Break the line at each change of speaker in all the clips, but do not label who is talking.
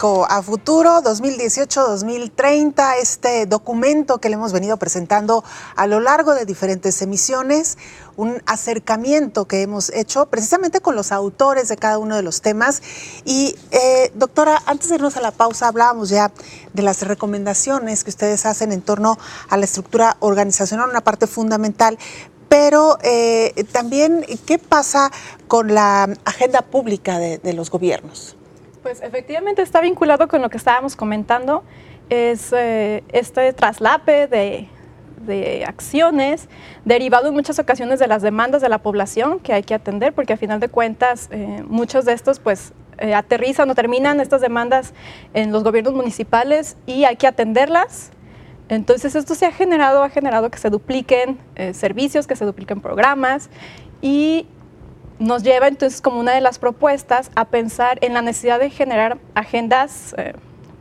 Jalisco a futuro 2018-2030, este documento que le hemos venido presentando a lo largo de diferentes emisiones, un acercamiento que hemos hecho precisamente con los autores de cada uno de los temas. Y doctora, antes de irnos a la pausa, hablábamos ya de las recomendaciones que ustedes hacen en torno a la estructura organizacional, una parte fundamental. Pero también, ¿qué pasa con la agenda pública de los gobiernos?
Pues efectivamente está vinculado con lo que estábamos comentando, es este traslape de acciones derivado en muchas ocasiones de las demandas de la población que hay que atender, porque a final de cuentas muchos de estos pues aterrizan o terminan estas demandas en los gobiernos municipales y hay que atenderlas. Entonces esto se ha generado que se dupliquen servicios, que se dupliquen programas y nos lleva entonces como una de las propuestas a pensar en la necesidad de generar agendas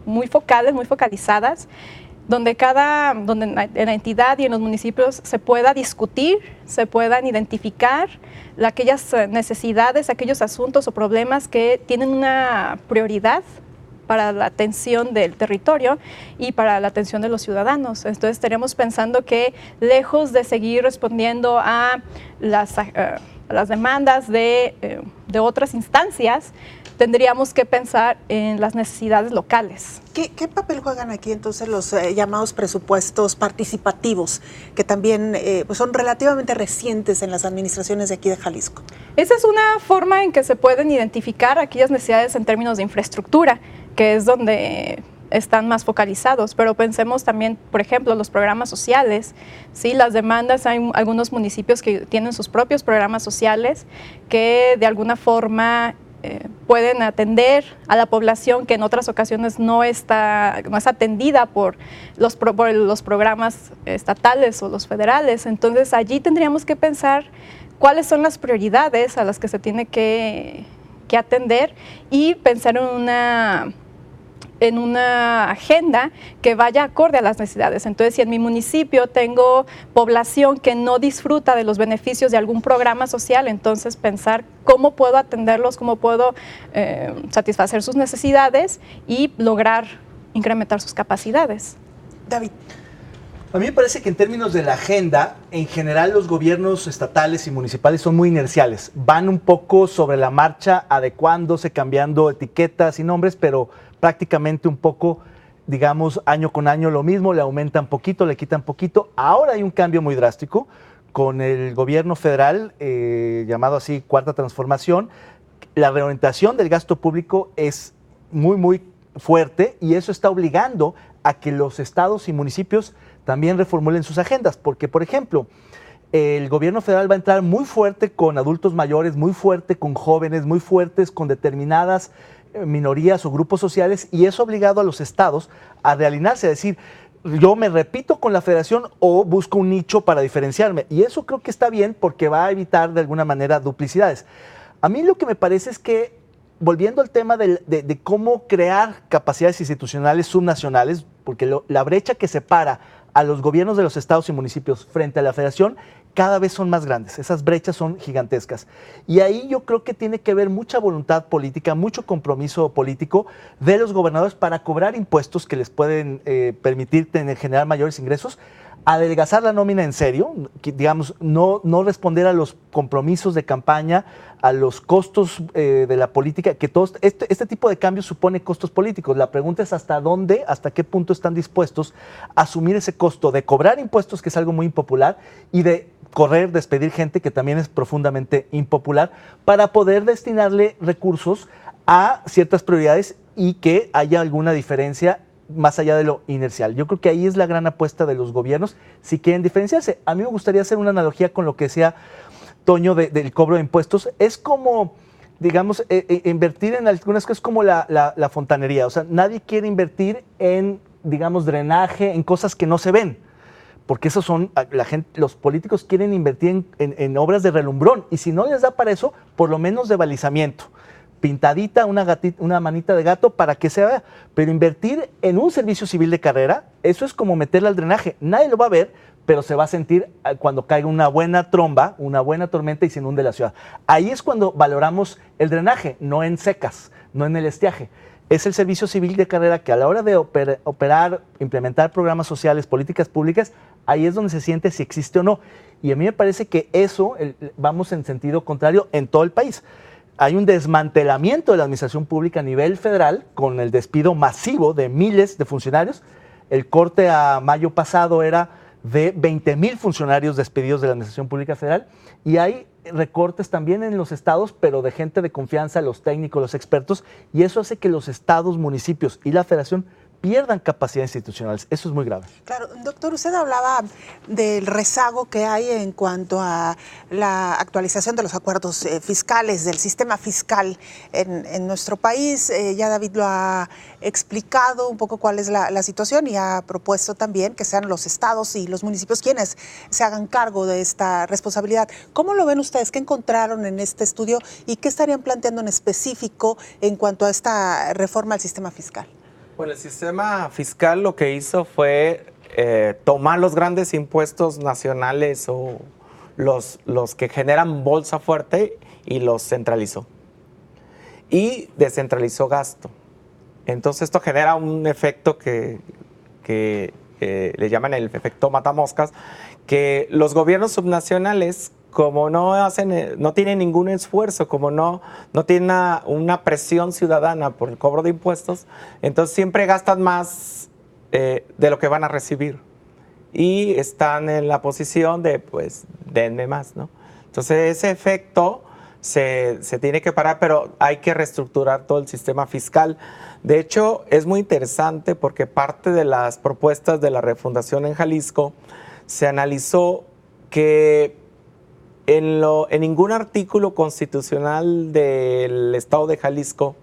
muy focales, muy focalizadas, donde en la entidad y en los municipios se pueda discutir, se puedan identificar aquellas necesidades, aquellos asuntos o problemas que tienen una prioridad para la atención del territorio y para la atención de los ciudadanos. Entonces estaríamos pensando que lejos de seguir respondiendo a las demandas de otras instancias, tendríamos que pensar en las necesidades locales.
¿Qué papel juegan aquí entonces los llamados presupuestos participativos, que también pues son relativamente recientes en las administraciones de aquí de Jalisco?
Esa es una forma en que se pueden identificar aquellas necesidades en términos de infraestructura, que es donde están más focalizados, pero pensemos también, por ejemplo, los programas sociales, ¿sí? Las demandas, hay algunos municipios que tienen sus propios programas sociales que de alguna forma pueden atender a la población que en otras ocasiones no es atendida por los programas estatales o los federales. Entonces allí tendríamos que pensar cuáles son las prioridades a las que se tiene que atender y pensar en una agenda que vaya acorde a las necesidades. Entonces, si en mi municipio tengo población que no disfruta de los beneficios de algún programa social, entonces pensar cómo puedo atenderlos, cómo puedo satisfacer sus necesidades y lograr incrementar sus capacidades.
David.
A mí me parece que en términos de la agenda, en general los gobiernos estatales y municipales son muy inerciales. Van un poco sobre la marcha, adecuándose, cambiando etiquetas y nombres, pero prácticamente un poco, digamos, año con año lo mismo, le aumentan poquito, le quitan poquito. Ahora hay un cambio muy drástico con el gobierno federal, llamado así Cuarta Transformación. La reorientación del gasto público es muy, muy fuerte y eso está obligando a que los estados y municipios también reformulen sus agendas, porque, por ejemplo, el gobierno federal va a entrar muy fuerte con adultos mayores, muy fuerte con jóvenes, muy fuertes con determinadas minorías o grupos sociales, y eso ha obligado a los estados a realinearse, a decir, yo me repito con la federación o busco un nicho para diferenciarme, y eso creo que está bien porque va a evitar de alguna manera duplicidades. A mí lo que me parece es que, volviendo al tema de cómo crear capacidades institucionales subnacionales, porque la brecha que separa a los gobiernos de los estados y municipios frente a la federación cada vez son más grandes, esas brechas son gigantescas. Y ahí yo creo que tiene que haber mucha voluntad política, mucho compromiso político de los gobernadores para cobrar impuestos que les pueden permitir generar mayores ingresos, adelgazar la nómina en serio, digamos, no responder a los compromisos de campaña, a los costos de la política, que todo este tipo de cambios supone costos políticos. La pregunta es hasta dónde, hasta qué punto están dispuestos a asumir ese costo de cobrar impuestos, que es algo muy impopular, y de despedir gente, que también es profundamente impopular, para poder destinarle recursos a ciertas prioridades y que haya alguna diferencia más allá de lo inercial. Yo creo que ahí es la gran apuesta de los gobiernos si quieren diferenciarse. A mí me gustaría hacer una analogía con lo que decía Toño del cobro de impuestos. Es como, digamos, invertir en algunas cosas como la fontanería. O sea, nadie quiere invertir en, digamos, drenaje, en cosas que no se ven, porque esos son, los políticos quieren invertir en obras de relumbrón, y si no les da para eso, por lo menos de balizamiento. Pintadita, una manita de gato para que se vea, pero invertir en un servicio civil de carrera, eso es como meterle al drenaje. Nadie lo va a ver, pero se va a sentir cuando caiga una buena tromba, una buena tormenta y se inunde la ciudad. Ahí es cuando valoramos el drenaje, no en secas, no en el estiaje. es el servicio civil de carrera, que a la hora de operar, implementar programas sociales, políticas públicas, ahí es donde se siente si existe o no. Y a mí me parece que eso, vamos en sentido contrario en todo el país. Hay un desmantelamiento de la administración pública a nivel federal con el despido masivo de miles de funcionarios. El corte a mayo pasado era de 20,000 funcionarios despedidos de la administración pública federal, y hay recortes también en los estados, pero de gente de confianza, los técnicos, los expertos, y eso hace que los estados, municipios y la federación pierdan capacidad institucional. Eso es muy grave.
Claro, doctor, usted hablaba del rezago que hay en cuanto a la actualización de los acuerdos fiscales, del sistema fiscal en nuestro país. Ya David lo ha explicado un poco cuál es la situación y ha propuesto también que sean los estados y los municipios quienes se hagan cargo de esta responsabilidad. ¿Cómo lo ven ustedes? ¿Qué encontraron en este estudio y qué estarían planteando en específico en cuanto a esta reforma al sistema fiscal?
Bueno, el sistema fiscal lo que hizo fue tomar los grandes impuestos nacionales o los que generan bolsa fuerte y los centralizó. Y descentralizó gasto. Entonces esto genera un efecto que le llaman el efecto matamoscas, que los gobiernos subnacionales, como no tienen ningún esfuerzo, como no tienen una presión ciudadana por el cobro de impuestos, entonces siempre gastan más de lo que van a recibir y están en la posición de, pues, denme más, ¿no? Entonces ese efecto se tiene que parar, pero hay que reestructurar todo el sistema fiscal. De hecho, es muy interesante porque parte de las propuestas de la refundación en Jalisco se analizó que en ningún artículo constitucional del Estado de Jalisco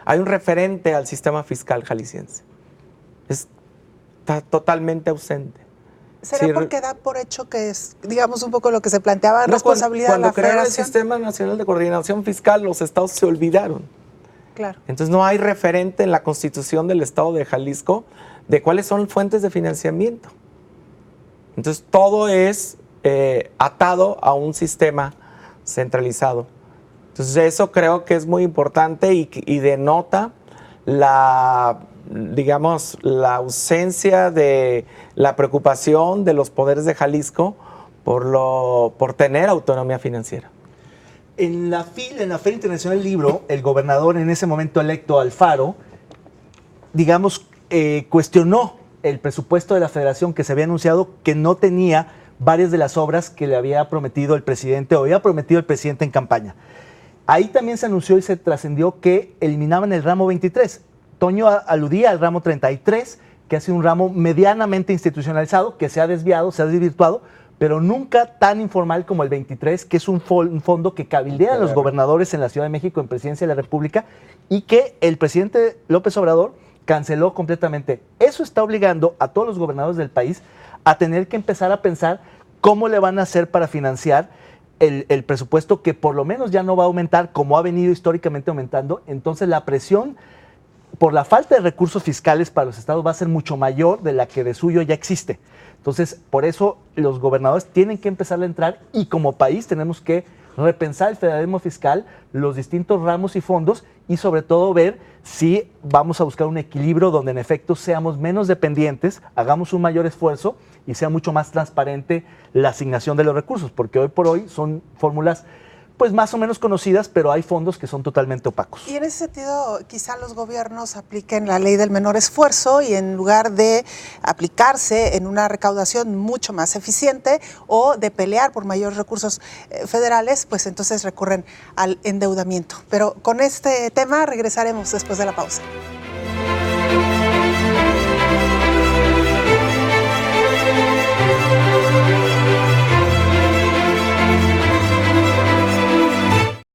hay un referente al sistema fiscal jalisciense. Está totalmente ausente.
¿Será porque da por hecho que es, digamos, un poco lo que se planteaba, responsabilidad de la Federación?
Cuando crearon el Sistema Nacional de Coordinación Fiscal, los estados se olvidaron.
Claro.
Entonces no hay referente en la Constitución del Estado de Jalisco de cuáles son fuentes de financiamiento. Entonces todo es atado a un sistema centralizado. Entonces eso creo que es muy importante y denota la ausencia de la preocupación de los poderes de Jalisco por tener autonomía financiera.
En la Feria Internacional del Libro, el gobernador en ese momento electo, Alfaro, cuestionó el presupuesto de la Federación, que se había anunciado que no tenía varias de las obras que le había prometido el presidente o había prometido el presidente en campaña. Ahí también se anunció y se trascendió que eliminaban el ramo 23. Toño aludía al ramo 33, que ha sido un ramo medianamente institucionalizado, que se ha desviado, se ha desvirtuado, pero nunca tan informal como el 23, que es un fondo que cabildean los gobernadores en la Ciudad de México, en Presidencia de la República, y que el presidente López Obrador canceló completamente. Eso está obligando a todos los gobernadores del país a tener que empezar a pensar cómo le van a hacer para financiar el presupuesto, que por lo menos ya no va a aumentar como ha venido históricamente aumentando. Entonces la presión por la falta de recursos fiscales para los estados va a ser mucho mayor de la que de suyo ya existe. Entonces, por eso los gobernadores tienen que empezar a entrar, y como país tenemos que repensar el federalismo fiscal, los distintos ramos y fondos, y sobre todo ver si vamos a buscar un equilibrio donde en efecto seamos menos dependientes, hagamos un mayor esfuerzo y sea mucho más transparente la asignación de los recursos, porque hoy por hoy son fórmulas pues más o menos conocidas, pero hay fondos que son totalmente opacos.
Y en ese sentido, quizá los gobiernos apliquen la ley del menor esfuerzo y en lugar de aplicarse en una recaudación mucho más eficiente o de pelear por mayores recursos federales, pues entonces recurren al endeudamiento. Pero con este tema regresaremos después de la pausa.